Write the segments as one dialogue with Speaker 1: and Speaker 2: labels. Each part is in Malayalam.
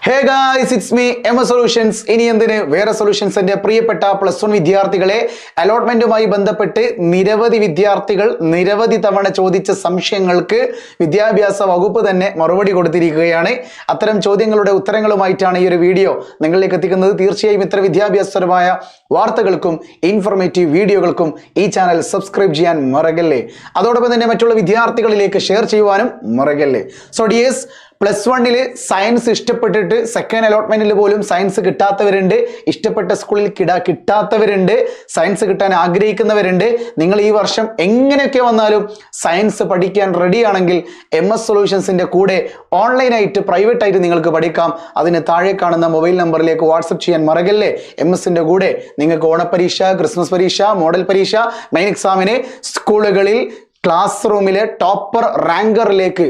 Speaker 1: Hey guys, it's me, Emma Solutions. ഇനി എന്തിന് വേറെ സൊല്യൂഷൻസിന്റെ പ്രിയപ്പെട്ട +1 വിദ്യാർത്ഥികളെ അലോട്ട്മെന്റുമായി ബന്ധപ്പെട്ട് നിരവധി വിദ്യാർത്ഥികൾ നിരവധി തവണ ചോദിച്ച സംശയങ്ങൾക്ക് വിദ്യാഭ്യാസ വകുപ്പ് തന്നെ മറുപടി കൊടുത്തിരിക്കുകയാണ്. അത്തരം ചോദ്യങ്ങളുടെ ഉത്തരങ്ങളുമായിട്ടാണ് ഈ ഒരു വീഡിയോ നിങ്ങളിലേക്ക് എത്തിക്കുന്നത്. തീർച്ചയായും ഇത്തരം വിദ്യാഭ്യാസപരമായ വാർത്തകൾക്കും ഇൻഫോർമേറ്റീവ് വീഡിയോകൾക്കും ഈ ചാനൽ സബ്സ്ക്രൈബ് ചെയ്യാൻ മറക്കല്ലേ. അതോടൊപ്പം തന്നെ മറ്റുള്ള വിദ്യാർത്ഥികളിലേക്ക് ഷെയർ ചെയ്യുവാനും മറക്കല്ലേ. സോ ഡിയേഴ്സ്, +1 സയൻസ് ഇഷ്ടപ്പെട്ടിട്ട് സെക്കൻഡ് അലോട്ട്മെന്റിൽ പോലും സയൻസ് കിട്ടാത്തവരുണ്ട്, ഇഷ്ടപ്പെട്ട സ്കൂളിൽ കിട്ടാത്തവരുണ്ട്, സയൻസ് കിട്ടാൻ ആഗ്രഹിക്കുന്നവരുണ്ട്. നിങ്ങൾ ഈ വർഷം എങ്ങനെയൊക്കെ വന്നാലും സയൻസ് പഠിക്കാൻ റെഡിയാണെങ്കിൽ MS സൊല്യൂഷൻസിന്റെ കൂടെ ഓൺലൈനായിട്ട് പ്രൈവറ്റ് ആയിട്ട് നിങ്ങൾക്ക് പഠിക്കാം. അതിന് താഴെ കാണുന്ന മൊബൈൽ നമ്പറിലേക്ക് വാട്സപ്പ് ചെയ്യാൻ മറക്കല്ലേ. MS-ന്റെ കൂടെ നിങ്ങൾക്ക് ഓണപരീക്ഷ, ക്രിസ്മസ് പരീക്ഷ, മോഡൽ പരീക്ഷ, മെയിൻ എക്സാമിന് സ്കൂളുകളിൽ ക്ലാസ് റൂമിലെ ടോപ്പ് റാങ്കറിലേക്ക്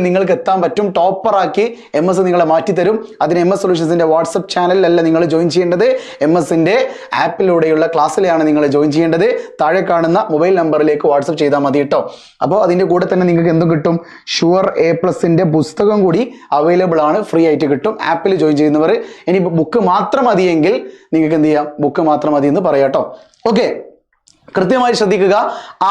Speaker 1: നിങ്ങൾക്ക് എത്താൻ പറ്റും. ടോപ്പറാക്കി MS നിങ്ങളെ മാറ്റിത്തരും. അതിന് MS സൊല്യൂഷൻസിന്റെ വാട്സപ്പ് ചാനലിലല്ല നിങ്ങൾ ജോയിൻ ചെയ്യേണ്ടത്, MS-ന്റെ ആപ്പിലൂടെയുള്ള ക്ലാസ്സിലാണ് നിങ്ങൾ ജോയിൻ ചെയ്യേണ്ടത്. താഴെ കാണുന്ന മൊബൈൽ നമ്പറിലേക്ക് വാട്സപ്പ് ചെയ്താൽ മതി കേട്ടോ. അപ്പോൾ അതിൻ്റെ കൂടെ തന്നെ നിങ്ങൾക്ക് എന്തും കിട്ടും, ഷുവർ A+ന്റെ പുസ്തകം കൂടി അവൈലബിൾ ആണ്, ഫ്രീ ആയിട്ട് കിട്ടും ആപ്പിൽ ജോയിൻ ചെയ്യുന്നവർ. ഇനി ബുക്ക് മാത്രം മതിയെങ്കിൽ നിങ്ങൾക്ക് എന്ത് ചെയ്യാം, ബുക്ക് മാത്രം മതി എന്ന് പറയാം കേട്ടോ. ഓക്കെ, കൃത്യമായി ശ്രദ്ധിക്കുക.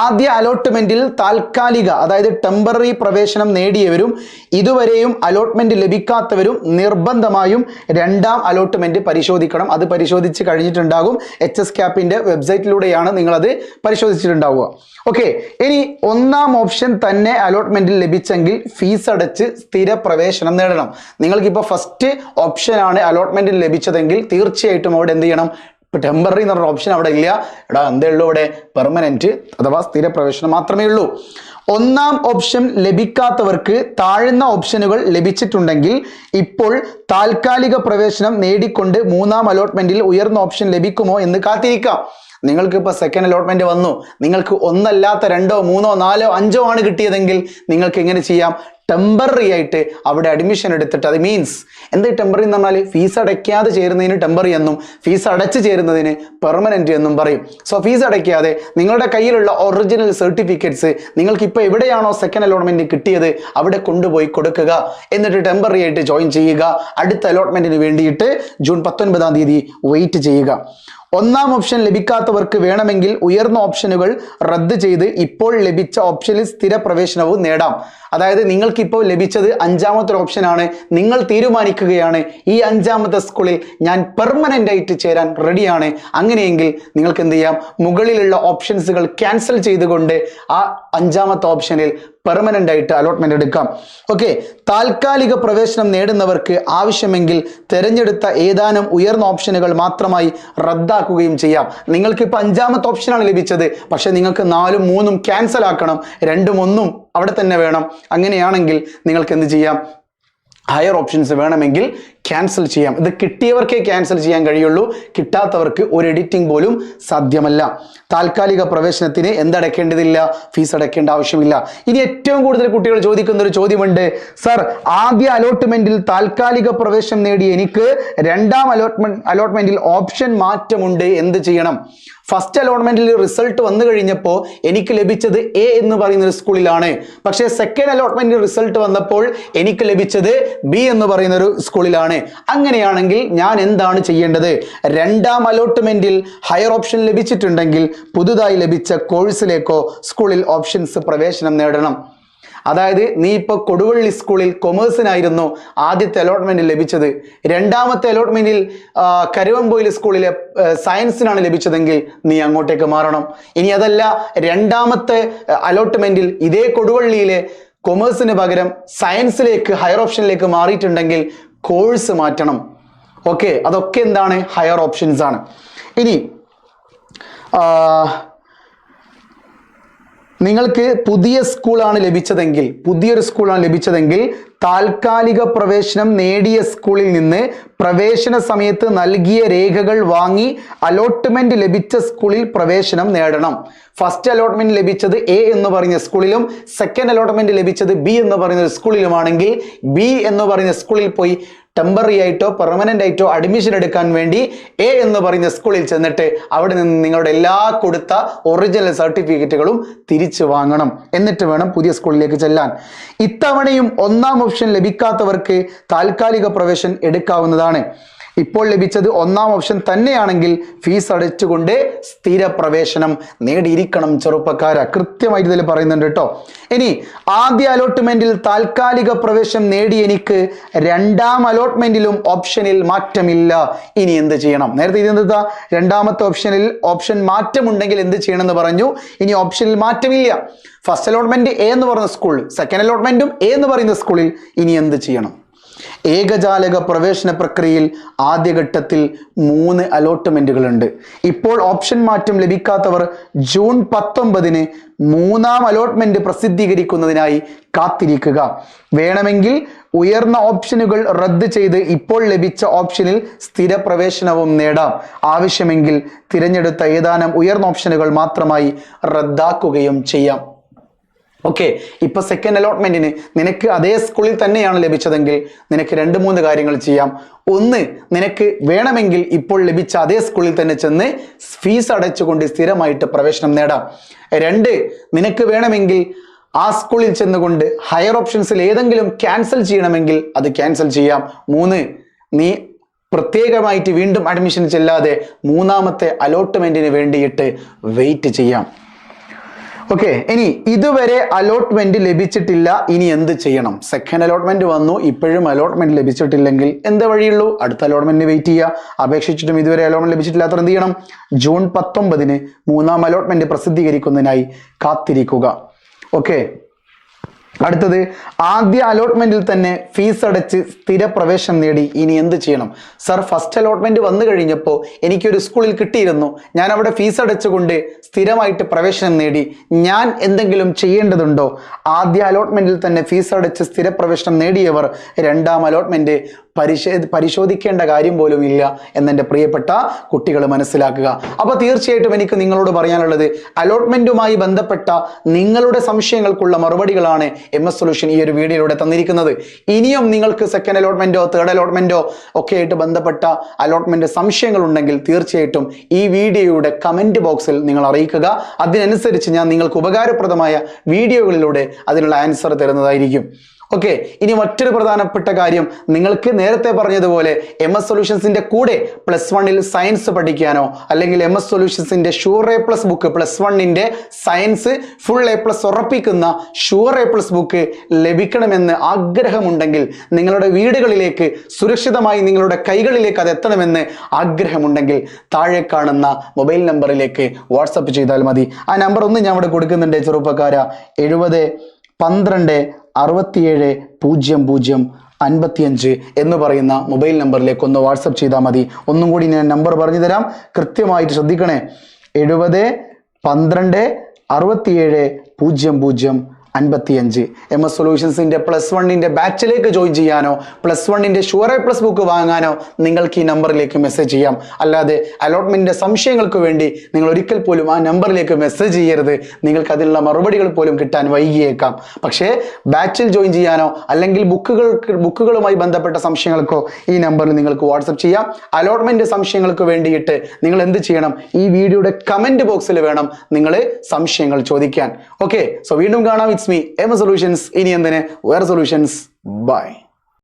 Speaker 1: ആദ്യ അലോട്ട്മെന്റിൽ താൽക്കാലിക, അതായത് ടെമ്പററി പ്രവേശനം നേടിയവരും ഇതുവരെയും അലോട്ട്മെന്റ് ലഭിക്കാത്തവരും നിർബന്ധമായും രണ്ടാം അലോട്ട്മെന്റ് പരിശോധിക്കണം. അത് പരിശോധിച്ച് കഴിഞ്ഞിട്ടുണ്ടാകും. HSCAPന്റെ വെബ്സൈറ്റിലൂടെയാണ് നിങ്ങളത് പരിശോധിച്ചിട്ടുണ്ടാവുക. ഓക്കെ, ഇനി ഒന്നാം ഓപ്ഷൻ തന്നെ അലോട്ട്മെന്റിൽ ലഭിച്ചെങ്കിൽ ഫീസ് അടച്ച് സ്ഥിര പ്രവേശനം നേടണം. നിങ്ങൾക്കിപ്പോൾ ഫസ്റ്റ് ഓപ്ഷനാണ് അലോട്ട്മെന്റിൽ ലഭിച്ചതെങ്കിൽ തീർച്ചയായിട്ടും അവിടെ എന്ത് ചെയ്യണം, ടെമ്പററി എന്ന് പറഞ്ഞ ഓപ്ഷൻ അവിടെ ഇല്ല. എന്തേ ഉള്ളൂ, അവിടെ പെർമനന്റ് അഥവാ സ്ഥിര പ്രവേശനം മാത്രമേ ഉള്ളൂ. ഒന്നാം ഓപ്ഷൻ ലഭിക്കാത്തവർക്ക് താഴ്ന്ന ഓപ്ഷനുകൾ ലഭിച്ചിട്ടുണ്ടെങ്കിൽ ഇപ്പോൾ താൽക്കാലിക പ്രവേശനം നേടിക്കൊണ്ട് മൂന്നാം അലോട്ട്മെന്റിൽ ഉയർന്ന ഓപ്ഷൻ ലഭിക്കുമോ എന്ന് കാത്തിരിക്കാം. നിങ്ങൾക്ക് ഇപ്പോൾ സെക്കൻഡ് അലോട്ട്മെന്റ് വന്നു, നിങ്ങൾക്ക് ഒന്നല്ലാത്ത 2, 3, 4, 5 ആണ് കിട്ടിയതെങ്കിൽ നിങ്ങൾക്ക് എങ്ങനെ ചെയ്യാം, ടെമ്പററി ആയിട്ട് അവിടെ അഡ്മിഷൻ എടുത്തിട്ട്, അത് മീൻസ് എന്ത് ടെമ്പററി എന്ന് പറഞ്ഞാൽ ഫീസ് അടയ്ക്കാതെ ചേരുന്നതിന് ടെമ്പററി എന്നും ഫീസ് അടച്ച് ചേരുന്നതിന് പെർമനന്റ് എന്നും പറയും. സോ ഫീസ് അടയ്ക്കാതെ നിങ്ങളുടെ കയ്യിലുള്ള ഒറിജിനൽ സർട്ടിഫിക്കറ്റ്സ് നിങ്ങൾക്ക് ഇപ്പോൾ എവിടെയാണോ സെക്കൻഡ് അലോട്ട്മെന്റ് കിട്ടിയത് അവിടെ കൊണ്ടുപോയി കൊടുക്കുക. എന്നിട്ട് ടെമ്പററി ആയിട്ട് ജോയിൻ ചെയ്യുക. അടുത്ത അലോട്ട്മെന്റിന് വേണ്ടിയിട്ട് ജൂൺ 19-ാം തീയതി വെയിറ്റ് ചെയ്യുക. ഒന്നാം ഓപ്ഷൻ ലഭിക്കാത്തവർക്ക് വേണമെങ്കിൽ ഉയർന്ന ഓപ്ഷനുകൾ റദ്ദ് ചെയ്ത് ഇപ്പോൾ ലഭിച്ച ഓപ്ഷനിൽ സ്ഥിര പ്രവേശനവും നേടാം. അതായത് നിങ്ങൾക്കിപ്പോൾ ലഭിച്ചത് 5ാമത്തെ ഓപ്ഷനാണ്. നിങ്ങൾ തീരുമാനിക്കുകയാണ് ഈ 5ാമത്തെ സ്കൂളിൽ ഞാൻ പെർമനന്റ് ആയിട്ട് ചേരാൻ റെഡിയാണ്. അങ്ങനെയെങ്കിൽ നിങ്ങൾക്ക് എന്ത് ചെയ്യാം, മുകളിലുള്ള ഓപ്ഷൻസുകൾ ക്യാൻസൽ ചെയ്തുകൊണ്ട് ആ 5ാമത്തെ ഓപ്ഷനിൽ പെർമനന്റ് ആയിട്ട് അലോട്ട്മെന്റ് എടുക്കാം. ഓക്കെ, താൽക്കാലിക പ്രവേശനം നേടുന്നവർക്ക് ആവശ്യമെങ്കിൽ തിരഞ്ഞെടുത്ത ഏതാനും ഉയർന്ന ഓപ്ഷനുകൾ മാത്രമായി റദ്ദാക്കുകയും ചെയ്യാം. നിങ്ങൾക്കിപ്പോൾ 5ാമത്തെ ഓപ്ഷനാണ് ലഭിച്ചത്, പക്ഷെ നിങ്ങൾക്ക് 4ഉം 3ഉം ക്യാൻസൽ ആക്കണം, 2ഉം 1ഉം അവിടെ തന്നെ വേണം. അങ്ങനെയാണെങ്കിൽ നിങ്ങൾക്ക് എന്ത് ചെയ്യാം, ഹയർ ഓപ്ഷൻസ് വേണമെങ്കിൽ ക്യാൻസൽ ചെയ്യാം. ഇത് കിട്ടിയവർക്കേ ക്യാൻസൽ ചെയ്യാൻ കഴിയുള്ളൂ, കിട്ടാത്തവർക്ക് ഒരു എഡിറ്റിംഗ് പോലും സാധ്യമല്ല. താൽക്കാലിക പ്രവേശനത്തിന് എന്തടയ്ക്കേണ്ടതില്ല, ഫീസ് അടയ്ക്കേണ്ട ആവശ്യമില്ല. ഇനി ഏറ്റവും കൂടുതൽ കുട്ടികൾ ചോദിക്കുന്ന ഒരു ചോദ്യമുണ്ട്, സർ ആദ്യ അലോട്ട്മെന്റിൽ താൽക്കാലിക പ്രവേശനം നേടി എനിക്ക് രണ്ടാം അലോട്ട്മെന്റിൽ ഓപ്ഷൻ മാറ്റമുണ്ട്, എന്ത് ചെയ്യണം? ഫസ്റ്റ് അലോട്ട്മെന്റിൽ റിസൾട്ട് വന്നു കഴിഞ്ഞപ്പോൾ എനിക്ക് ലഭിച്ചത് A എന്ന് പറയുന്ന ഒരു സ്കൂളിലാണ്. പക്ഷേ സെക്കൻഡ് അലോട്ട്മെന്റിൽ റിസൾട്ട് വന്നപ്പോൾ എനിക്ക് ലഭിച്ചത് B എന്ന് പറയുന്ന ഒരു സ്കൂളിലാണ്. അങ്ങനെയാണെങ്കിൽ ഞാൻ എന്താണ് ചെയ്യേണ്ടത്? രണ്ടാം അലോട്ട്മെന്റിൽ ഹയർ ഓപ്ഷൻ ലഭിച്ചിട്ടുണ്ടെങ്കിൽ പുതുതായി ലഭിച്ച കോഴ്സിലേക്കോ സ്കൂളിൽ ഓപ്ഷൻസ് പ്രവേശനം നേടണം. അതായത് നീ ഇപ്പോൾ കൊടുവള്ളി സ്കൂളിൽ കൊമേഴ്സിനായിരുന്നു ആദ്യത്തെ അലോട്ട്മെന്റിൽ ലഭിച്ചത്, രണ്ടാമത്തെ അലോട്ട്മെന്റിൽ കരുവമ്പൊയിൽ സ്കൂളിലെ സയൻസിനാണ് ലഭിച്ചതെങ്കിൽ നീ അങ്ങോട്ടേക്ക് മാറണം. ഇനി അതല്ല, രണ്ടാമത്തെ അലോട്ട്മെന്റിൽ ഇതേ കൊടുവള്ളിയിലെ കൊമേഴ്സിന് പകരം സയൻസിലേക്ക് ഹയർ ഓപ്ഷനിലേക്ക് മാറിയിട്ടുണ്ടെങ്കിൽ കോഴ്സ് മാറ്റണം. ഓക്കെ, അതൊക്കെ എന്താണ്, ഹയർ ഓപ്ഷൻസ് ആണ്. ഇനി നിങ്ങൾക്ക് പുതിയൊരു സ്കൂളാണ് ലഭിച്ചതെങ്കിൽ താൽക്കാലിക പ്രവേശനം നേടിയ സ്കൂളിൽ നിന്ന് പ്രവേശന സമയത്ത് നൽകിയ രേഖകൾ വാങ്ങി അലോട്ട്മെന്റ് ലഭിച്ച സ്കൂളിൽ പ്രവേശനം നേടണം. ഫസ്റ്റ് അലോട്ട്മെന്റ് ലഭിച്ചത് A എന്ന് പറയുന്ന സ്കൂളിലും സെക്കൻഡ് അലോട്ട്മെന്റ് ലഭിച്ചത് B എന്ന് പറയുന്ന സ്കൂളിലുമാണെങ്കിൽ B എന്ന് പറയുന്ന സ്കൂളിൽ പോയി ടെമ്പററി ആയിട്ടോ പെർമനന്റ് ആയിട്ടോ അഡ്മിഷൻ എടുക്കാൻ വേണ്ടി A എന്ന് പറയുന്ന സ്കൂളിൽ ചെന്നിട്ട് അവിടെ നിന്ന് നിങ്ങളുടെ എല്ലാ കൊടുത്ത ഒറിജിനൽ സർട്ടിഫിക്കറ്റുകളും തിരിച്ചു വാങ്ങണം. എന്നിട്ട് വേണം പുതിയ സ്കൂളിലേക്ക് ചെല്ലാൻ. ഇത്തവണയും ഒന്നാം ഓപ്ഷൻ ലഭിക്കാത്തവർക്ക് താൽക്കാലിക പ്രവേശനം എടുക്കാവുന്നതാണ്. ഇപ്പോൾ ലഭിച്ചത് ഒന്നാം ഓപ്ഷൻ തന്നെയാണെങ്കിൽ ഫീസ് അടച്ചുകൊണ്ട് സ്ഥിര പ്രവേശനം നേടിയിരിക്കണം ചെറുപ്പക്കാര. കൃത്യമായിട്ട് ഇതിൽ പറയുന്നുണ്ട് കേട്ടോ. ഇനി ആദ്യ അലോട്ട്മെന്റിൽ താൽക്കാലിക പ്രവേശനം നേടി എനിക്ക് രണ്ടാം അലോട്ട്മെന്റിലും ഓപ്ഷനിൽ മാറ്റമില്ല. ഇനി എന്ത് ചെയ്യണം? നേരത്തെ ഇതെന്താ, രണ്ടാമത്തെ ഓപ്ഷൻ മാറ്റമുണ്ടെങ്കിൽ എന്ത് ചെയ്യണം എന്ന് പറഞ്ഞു. ഇനി ഓപ്ഷനിൽ മാറ്റമില്ല. ഫസ്റ്റ് അലോട്ട്മെന്റ് എ എന്ന് പറയുന്ന സ്കൂൾ, സെക്കൻഡ് അലോട്ട്മെന്റും എ എന്ന് പറയുന്ന സ്കൂളിൽ ഇനി എന്ത് ചെയ്യണം? ഏകജാലക പ്രവേശന പ്രക്രിയയിൽ ആദ്യഘട്ടത്തിൽ 3 അലോട്ട്മെന്റുകളുണ്ട്. ഇപ്പോൾ ഓപ്ഷൻ മാറ്റം ലഭിക്കാത്തവർ ജൂൺ 19 മൂന്നാം അലോട്ട്മെന്റ് പ്രസിദ്ധീകരിക്കുന്നതിനായി കാത്തിരിക്കുക. വേണമെങ്കിൽ ഉയർന്ന ഓപ്ഷനുകൾ റദ്ദ് ചെയ്ത് ഇപ്പോൾ ലഭിച്ച ഓപ്ഷനിൽ സ്ഥിര പ്രവേശനവും നേടാം. ആവശ്യമെങ്കിൽ തിരഞ്ഞെടുത്ത ഏതാനും ഉയർന്ന ഓപ്ഷനുകൾ മാത്രമായി റദ്ദാക്കുകയും ചെയ്യാം. ഓക്കെ, ഇപ്പൊ സെക്കൻഡ് അലോട്ട്മെന്റിന് നിനക്ക് അതേ സ്കൂളിൽ തന്നെയാണ് ലഭിച്ചതെങ്കിൽ നിനക്ക് 2-3 കാര്യങ്ങൾ ചെയ്യാം. ഒന്ന്, നിനക്ക് വേണമെങ്കിൽ ഇപ്പോൾ ലഭിച്ച അതേ സ്കൂളിൽ തന്നെ ചെന്ന് ഫീസ് അടച്ചുകൊണ്ട് സ്ഥിരമായിട്ട് പ്രവേശനം നേടാം. 2, നിനക്ക് വേണമെങ്കിൽ ആ സ്കൂളിൽ ചെന്നുകൊണ്ട് ഹയർ ഓപ്ഷൻസിൽ ഏതെങ്കിലും ക്യാൻസൽ ചെയ്യണമെങ്കിൽ അത് ക്യാൻസൽ ചെയ്യാം. 3, നീ പ്രത്യേകമായിട്ട് വീണ്ടും അഡ്മിഷൻ ചെല്ലാതെ മൂന്നാമത്തെ അലോട്ട്മെന്റിന് വേണ്ടിയിട്ട് വെയിറ്റ് ചെയ്യാം. ഓക്കെ, ഇനി ഇതുവരെ അലോട്ട്മെന്റ് ലഭിച്ചിട്ടില്ല, ഇനി എന്ത് ചെയ്യണം? സെക്കൻഡ് അലോട്ട്മെന്റ് വന്നു, ഇപ്പോഴും അലോട്ട്മെന്റ് ലഭിച്ചിട്ടില്ലെങ്കിൽ എന്ത് വഴിയുള്ളൂ? അടുത്ത അലോട്ട്മെന്റിന് വെയിറ്റ് ചെയ്യുക. അപേക്ഷിച്ചിട്ടും ഇതുവരെ അലോട്ട്മെന്റ് ലഭിച്ചിട്ടില്ലാത്തവർ എന്ത് ചെയ്യണം? ജൂൺ 19 മൂന്നാം അലോട്ട്മെന്റ് പ്രസിദ്ധീകരിക്കുന്നതിനായി കാത്തിരിക്കുക. ഓക്കെ, അടുത്തത് ആദ്യ അലോട്ട്മെന്റിൽ തന്നെ ഫീസ് അടച്ച് സ്ഥിര പ്രവേശനം നേടി ഇനി എന്ത് ചെയ്യണം? സർ, ഫസ്റ്റ് അലോട്ട്മെന്റ് വന്നു കഴിഞ്ഞപ്പോൾ എനിക്കൊരു സ്കൂളിൽ കിട്ടിയിരുന്നു, ഞാൻ അവിടെ ഫീസ് അടച്ചുകൊണ്ട് സ്ഥിരമായിട്ട് പ്രവേശനം നേടി, ഞാൻ എന്തെങ്കിലും ചെയ്യേണ്ടതുണ്ടോ? ആദ്യ അലോട്ട്മെന്റിൽ തന്നെ ഫീസ് അടച്ച് സ്ഥിര പ്രവേശനം നേടിയവർ രണ്ടാം അലോട്ട്മെന്റ് പരിശോധിക്കേണ്ട കാര്യം പോലും ഇല്ല എന്നെൻ്റെ പ്രിയപ്പെട്ട കുട്ടികൾ മനസ്സിലാക്കുക. അപ്പോൾ തീർച്ചയായിട്ടും എനിക്ക് നിങ്ങളോട് പറയാനുള്ളത്, അലോട്ട്മെന്റുമായി ബന്ധപ്പെട്ട നിങ്ങളുടെ സംശയങ്ങൾക്കുള്ള മറുപടികളാണ് MS സൊല്യൂഷൻ ഈ ഒരു വീഡിയോയിലൂടെ തന്നിരിക്കുന്നത്. ഇനിയും നിങ്ങൾക്ക് സെക്കൻഡ് അലോട്ട്മെന്റോ തേർഡ് അലോട്ട്മെന്റോ ഒക്കെ ആയിട്ട് ബന്ധപ്പെട്ട അലോട്ട്മെന്റ് സംശയങ്ങൾ ഉണ്ടെങ്കിൽ തീർച്ചയായിട്ടും ഈ വീഡിയോയുടെ കമന്റ് ബോക്സിൽ നിങ്ങൾ അറിയിക്കുക. അതിനനുസരിച്ച് ഞാൻ നിങ്ങൾക്ക് ഉപകാരപ്രദമായ വീഡിയോകളിലൂടെ അതിനുള്ള ആൻസർ തരുന്നതായിരിക്കും. ഓക്കെ, ഇനി മറ്റൊരു പ്രധാനപ്പെട്ട കാര്യം, നിങ്ങൾക്ക് നേരത്തെ പറഞ്ഞതുപോലെ MS സൊല്യൂഷൻസിന്റെ കൂടെ +1 സയൻസ് പഠിക്കാനോ അല്ലെങ്കിൽ MS സൊല്യൂഷൻസിന്റെ sure A+ book +1 science full A+ ഉറപ്പിക്കുന്ന ഷുവർ A+ ബുക്ക് ലഭിക്കണമെന്ന് ആഗ്രഹമുണ്ടെങ്കിൽ, നിങ്ങളുടെ വീടുകളിലേക്ക് സുരക്ഷിതമായി നിങ്ങളുടെ കൈകളിലേക്ക് അത് എത്തണമെന്ന് ആഗ്രഹമുണ്ടെങ്കിൽ താഴെ കാണുന്ന മൊബൈൽ നമ്പറിലേക്ക് വാട്സപ്പ് ചെയ്താൽ മതി. ആ നമ്പർ ഒന്ന് ഞാൻ ഇവിടെ കൊടുക്കുന്നുണ്ട് ചെറുപ്പക്കാര, 70 12 67 00 55 എന്ന് പറയുന്ന മൊബൈൽ നമ്പറിലേക്ക് ഒന്ന് വാട്സപ്പ് ചെയ്താൽ മതി. ഒന്നും കൂടി ഞാൻ നമ്പർ പറഞ്ഞു തരാം, കൃത്യമായിട്ട് ശ്രദ്ധിക്കണേ. 70 12 67 00 55. MS സൊല്യൂഷൻസിന്റെ +1 ബാച്ചിലേക്ക് ജോയിൻ ചെയ്യാനോ +1 ഷുവർ A+ ബുക്ക് വാങ്ങാനോ നിങ്ങൾക്ക് ഈ നമ്പറിലേക്ക് മെസ്സേജ് ചെയ്യാം. അല്ലാതെ അലോട്ട്മെന്റിന്റെ സംശയങ്ങൾക്ക് വേണ്ടി നിങ്ങൾ ഒരിക്കൽ പോലും ആ നമ്പറിലേക്ക് മെസ്സേജ് ചെയ്യരുത്. നിങ്ങൾക്ക് അതിനുള്ള മറുപടികൾ പോലും കിട്ടാൻ വൈകിയേക്കാം. പക്ഷേ ബാച്ചിൽ ജോയിൻ ചെയ്യാനോ അല്ലെങ്കിൽ ബുക്കുകളുമായി ബന്ധപ്പെട്ട സംശയങ്ങൾക്കോ ഈ നമ്പറിൽ നിങ്ങൾക്ക് വാട്സപ്പ് ചെയ്യാം. അലോട്ട്മെന്റ് സംശയങ്ങൾക്ക് വേണ്ടിയിട്ട് നിങ്ങൾ എന്ത് ചെയ്യണം? ഈ വീഡിയോയുടെ കമന്റ് ബോക്സിൽ വേണം നിങ്ങൾ സംശയങ്ങൾ ചോദിക്കാൻ. ഓക്കെ, സോ വീണ്ടും കാണാം. It's me MS solutions. ഇനി എന്തിന് വേറെ സൊല്യൂഷൻസ്. ബൈ.